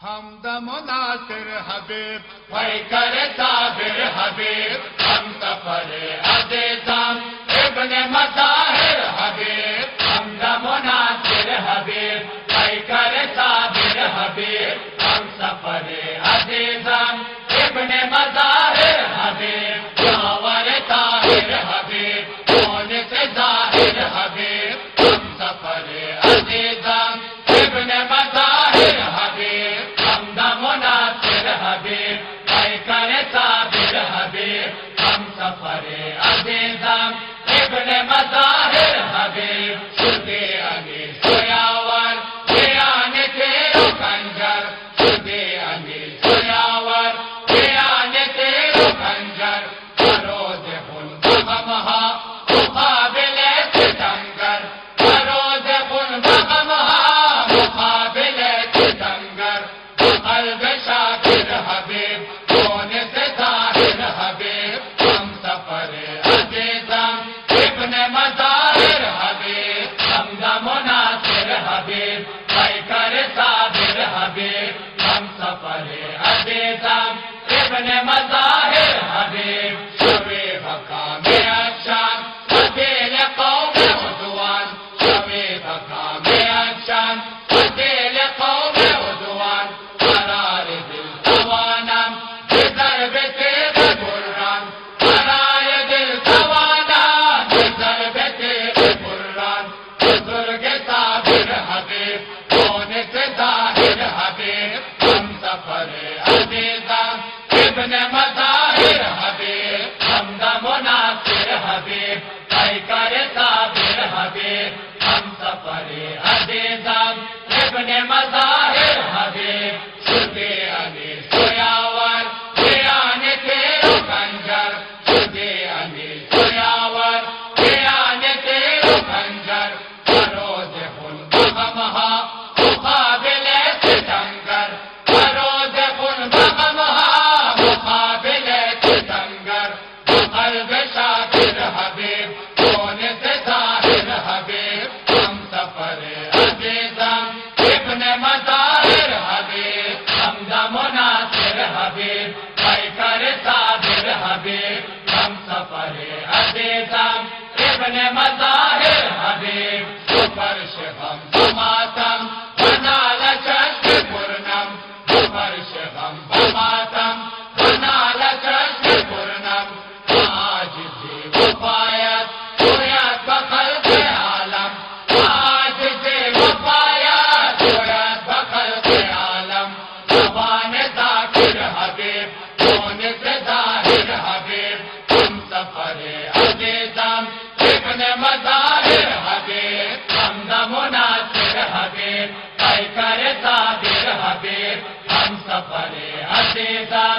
حمد مناصر حبیب پیکر صابر حبیب ہم سفر عزیزم ابن مظاہر حبیب حمد مناصر حبیب پیکر صابر حبیب ہم سفر عزیزم ابن مظاہر حبیب جاور طاہر حبیب کون سے ظاہر حبیب ہم سفر عزیزم ابن مظاہر حبیب حمد مناصر حبیب پیکر صابر حبیب ہم سفر عزیزم ابن مظاہر حبیب شدے علی سیاور بیان تیرو کنجر شدے علی سیاور بیان تیرو کنجر فروز خون بغمہا مقابل ستمگر فروز خون بغمہا مقابل ستمگر قلب شاکر حبیب کون سے ظاہر حبیب ہم سفر عزیزم ابن مظاہر حبیب حمد مناصر حبیب پیکر صابر حبیب ہم سفر عزیزم ابن مظاہر حبیب شوے بقا میں اشان قتیل قوم عدوان شوے بقا میں اشان قتیل قوم عدوان قرار دل توانم بضرب تیغ بران قرار دل توانم بضرب تیغ بران بزرگ صابر حبیب کون سے ظاہر حبیب ہم سفر عزیزم ابن مظاہر حبیب حمد مناصر حبیب پیکر صابر حبیب ہم سفر عزیزم ابن مظاہر حبیب شدے علی سیاور بیان تیرو کنجر شدے علی سیاور بیان تیرو کنجر فروز خون بغمہا مقابل ستمگر فروز خون بغمہا مقابل ستمگر قلب شاکر حبیب کون سے ظاہر حبیب ہم سفر عزیزم ابن مظاہر حبیب حمد مناصر حبیب پیکر صابر حبیب ہم سفر عزیزم ابن مظاہر حبیب فرش غم ماتم بنا لچشم پورنم فرش غم ماتم بنا لچشم پورنم آج سے وفایت جویت بخلق عالم آج سے وفایت جویت بخلق عالم زبان ذاکر حبیب کون سے ظاہر حبیب ہم سفر عزیزم ابن مظاہر حبیب حمد مناصر حبیب پیکر صابر حبیب ہم سفر عزیزم